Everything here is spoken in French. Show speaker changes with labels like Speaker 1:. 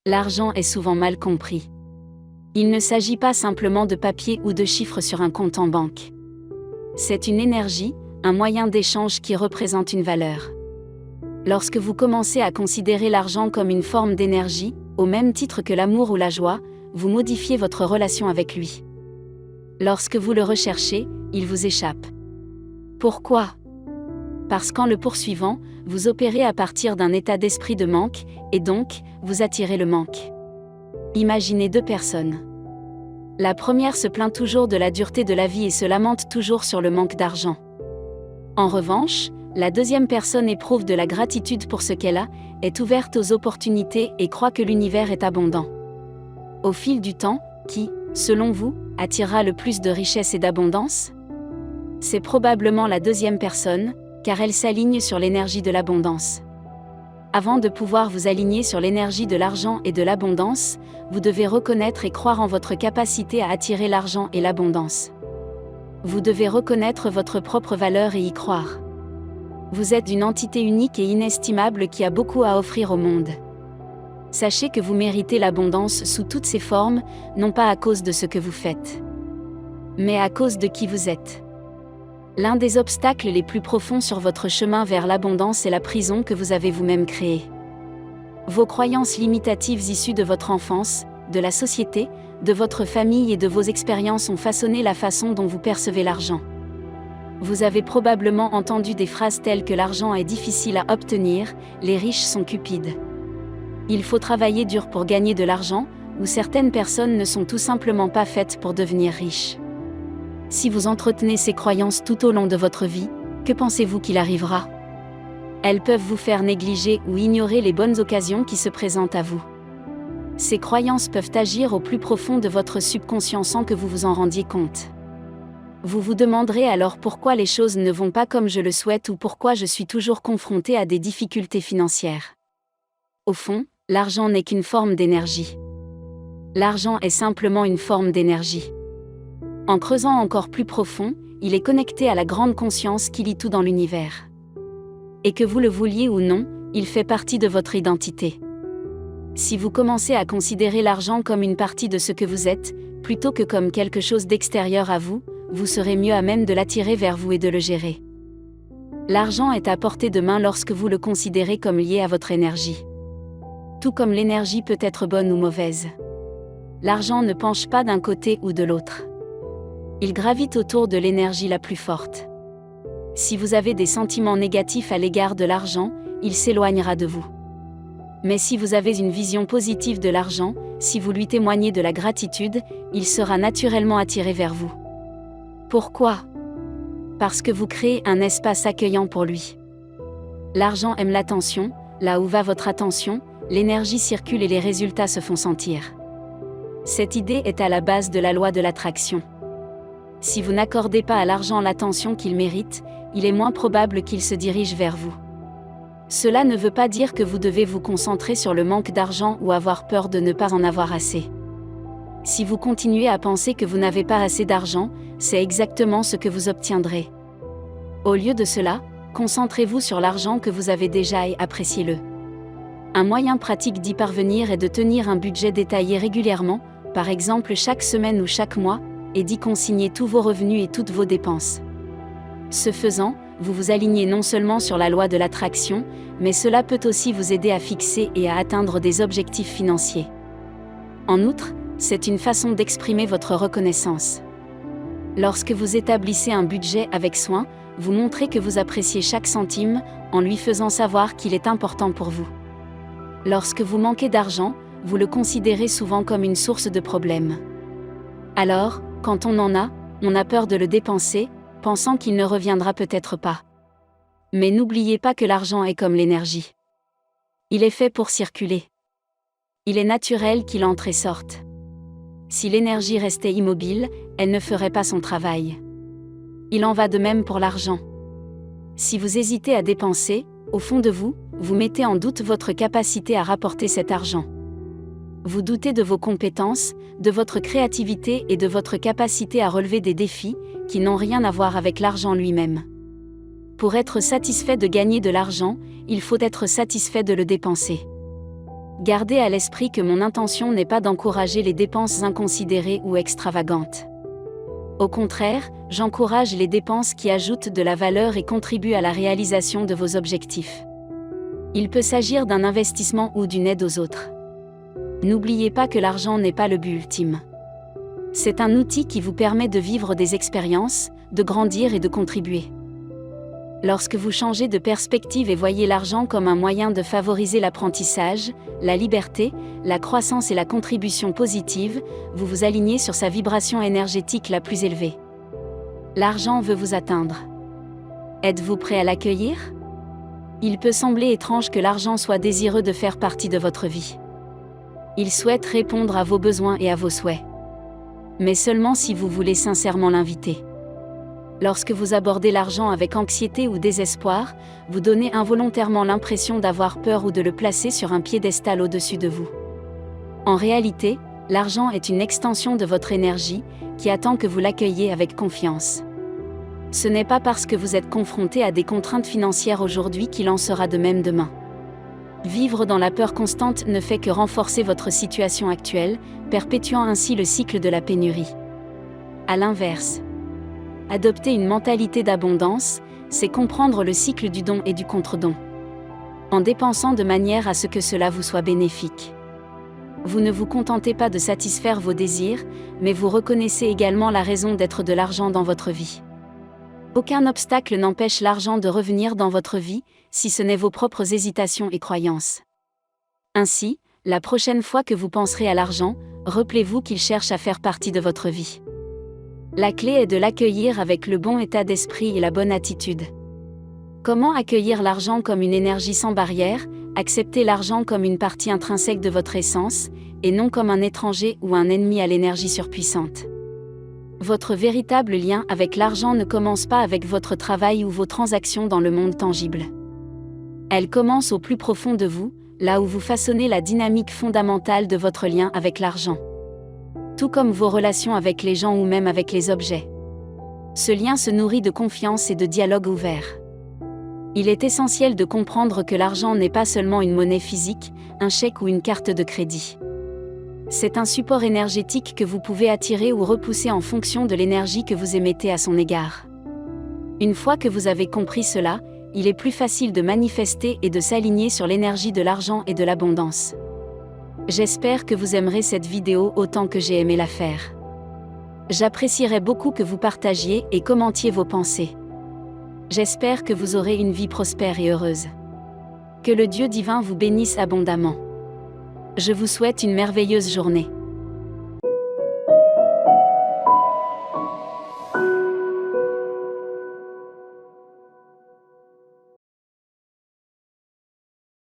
Speaker 1: L'argent est souvent mal compris. Il ne s'agit pas simplement de papier ou de chiffres sur un compte en banque. C'est une énergie, un moyen d'échange qui représente une valeur. Lorsque vous commencez à considérer l'argent comme une forme d'énergie, au même titre que l'amour ou la joie, vous modifiez votre relation avec lui. Lorsque vous le recherchez, il vous échappe. Pourquoi ? Parce qu'en le poursuivant, vous opérez à partir d'un état d'esprit de manque, et donc, vous attirez le manque. Imaginez deux personnes. La première se plaint toujours de la dureté de la vie et se lamente toujours sur le manque d'argent. En revanche, la deuxième personne éprouve de la gratitude pour ce qu'elle a, est ouverte aux opportunités et croit que l'univers est abondant. Au fil du temps, qui, selon vous, attirera le plus de richesse et d'abondance ? C'est probablement la deuxième personne, car elle s'aligne sur l'énergie de l'abondance. Avant de pouvoir vous aligner sur l'énergie de l'argent et de l'abondance, vous devez reconnaître et croire en votre capacité à attirer l'argent et l'abondance. Vous devez reconnaître votre propre valeur et y croire. Vous êtes une entité unique et inestimable qui a beaucoup à offrir au monde. Sachez que vous méritez l'abondance sous toutes ses formes, non pas à cause de ce que vous faites, mais à cause de qui vous êtes. L'un des obstacles les plus profonds sur votre chemin vers l'abondance est la prison que vous avez vous-même créée. Vos croyances limitatives issues de votre enfance, de la société, de votre famille et de vos expériences ont façonné la façon dont vous percevez l'argent. Vous avez probablement entendu des phrases telles que l'argent est difficile à obtenir, les riches sont cupides. Il faut travailler dur pour gagner de l'argent, ou certaines personnes ne sont tout simplement pas faites pour devenir riches. Si vous entretenez ces croyances tout au long de votre vie, que pensez-vous qu'il arrivera ? Elles peuvent vous faire négliger ou ignorer les bonnes occasions qui se présentent à vous. Ces croyances peuvent agir au plus profond de votre subconscient sans que vous vous en rendiez compte. Vous vous demanderez alors pourquoi les choses ne vont pas comme je le souhaite ou pourquoi je suis toujours confronté à des difficultés financières. Au fond, l'argent n'est qu'une forme d'énergie. L'argent est simplement une forme d'énergie. En creusant encore plus profond, il est connecté à la grande conscience qui lie tout dans l'univers. Et que vous le vouliez ou non, il fait partie de votre identité. Si vous commencez à considérer l'argent comme une partie de ce que vous êtes, plutôt que comme quelque chose d'extérieur à vous, vous serez mieux à même de l'attirer vers vous et de le gérer. L'argent est à portée de main lorsque vous le considérez comme lié à votre énergie. Tout comme l'énergie peut être bonne ou mauvaise. L'argent ne penche pas d'un côté ou de l'autre. Il gravite autour de l'énergie la plus forte. Si vous avez des sentiments négatifs à l'égard de l'argent, il s'éloignera de vous. Mais si vous avez une vision positive de l'argent, si vous lui témoignez de la gratitude, il sera naturellement attiré vers vous. Pourquoi ? Parce que vous créez un espace accueillant pour lui. L'argent aime l'attention, là où va votre attention, l'énergie circule et les résultats se font sentir. Cette idée est à la base de la loi de l'attraction. Si vous n'accordez pas à l'argent l'attention qu'il mérite, il est moins probable qu'il se dirige vers vous. Cela ne veut pas dire que vous devez vous concentrer sur le manque d'argent ou avoir peur de ne pas en avoir assez. Si vous continuez à penser que vous n'avez pas assez d'argent, c'est exactement ce que vous obtiendrez. Au lieu de cela, concentrez-vous sur l'argent que vous avez déjà et appréciez-le. Un moyen pratique d'y parvenir est de tenir un budget détaillé régulièrement, par exemple chaque semaine ou chaque mois, et d'y consigner tous vos revenus et toutes vos dépenses. Ce faisant, vous vous alignez non seulement sur la loi de l'attraction, mais cela peut aussi vous aider à fixer et à atteindre des objectifs financiers. En outre, c'est une façon d'exprimer votre reconnaissance. Lorsque vous établissez un budget avec soin, vous montrez que vous appréciez chaque centime, en lui faisant savoir qu'il est important pour vous. Lorsque vous manquez d'argent, vous le considérez souvent comme une source de problèmes. Alors, quand on en a, on a peur de le dépenser, pensant qu'il ne reviendra peut-être pas. Mais n'oubliez pas que l'argent est comme l'énergie. Il est fait pour circuler. Il est naturel qu'il entre et sorte. Si l'énergie restait immobile, elle ne ferait pas son travail. Il en va de même pour l'argent. Si vous hésitez à dépenser, au fond de vous, vous mettez en doute votre capacité à rapporter cet argent. Vous doutez de vos compétences, de votre créativité et de votre capacité à relever des défis, qui n'ont rien à voir avec l'argent lui-même. Pour être satisfait de gagner de l'argent, il faut être satisfait de le dépenser. Gardez à l'esprit que mon intention n'est pas d'encourager les dépenses inconsidérées ou extravagantes. Au contraire, j'encourage les dépenses qui ajoutent de la valeur et contribuent à la réalisation de vos objectifs. Il peut s'agir d'un investissement ou d'une aide aux autres. N'oubliez pas que l'argent n'est pas le but ultime. C'est un outil qui vous permet de vivre des expériences, de grandir et de contribuer. Lorsque vous changez de perspective et voyez l'argent comme un moyen de favoriser l'apprentissage, la liberté, la croissance et la contribution positive, vous vous alignez sur sa vibration énergétique la plus élevée. L'argent veut vous atteindre. Êtes-vous prêt à l'accueillir ? Il peut sembler étrange que l'argent soit désireux de faire partie de votre vie. Il souhaite répondre à vos besoins et à vos souhaits. Mais seulement si vous voulez sincèrement l'inviter. Lorsque vous abordez l'argent avec anxiété ou désespoir, vous donnez involontairement l'impression d'avoir peur ou de le placer sur un piédestal au-dessus de vous. En réalité, l'argent est une extension de votre énergie, qui attend que vous l'accueilliez avec confiance. Ce n'est pas parce que vous êtes confronté à des contraintes financières aujourd'hui qu'il en sera de même demain. Vivre dans la peur constante ne fait que renforcer votre situation actuelle, perpétuant ainsi le cycle de la pénurie. À l'inverse, adopter une mentalité d'abondance, c'est comprendre le cycle du don et du contre-don. En dépensant de manière à ce que cela vous soit bénéfique. Vous ne vous contentez pas de satisfaire vos désirs, mais vous reconnaissez également la raison d'être de l'argent dans votre vie. Aucun obstacle n'empêche l'argent de revenir dans votre vie, si ce n'est vos propres hésitations et croyances. Ainsi, la prochaine fois que vous penserez à l'argent, rappelez-vous qu'il cherche à faire partie de votre vie. La clé est de l'accueillir avec le bon état d'esprit et la bonne attitude. Comment accueillir l'argent comme une énergie sans barrière, accepter l'argent comme une partie intrinsèque de votre essence, et non comme un étranger ou un ennemi à l'énergie surpuissante. Votre véritable lien avec l'argent ne commence pas avec votre travail ou vos transactions dans le monde tangible. Elle commence au plus profond de vous, là où vous façonnez la dynamique fondamentale de votre lien avec l'argent. Tout comme vos relations avec les gens ou même avec les objets. Ce lien se nourrit de confiance et de dialogue ouvert. Il est essentiel de comprendre que l'argent n'est pas seulement une monnaie physique, un chèque ou une carte de crédit. C'est un support énergétique que vous pouvez attirer ou repousser en fonction de l'énergie que vous émettez à son égard. Une fois que vous avez compris cela, il est plus facile de manifester et de s'aligner sur l'énergie de l'argent et de l'abondance. J'espère que vous aimerez cette vidéo autant que j'ai aimé la faire. J'apprécierais beaucoup que vous partagiez et commentiez vos pensées. J'espère que vous aurez une vie prospère et heureuse. Que le Dieu divin vous bénisse abondamment. Je vous souhaite une merveilleuse journée.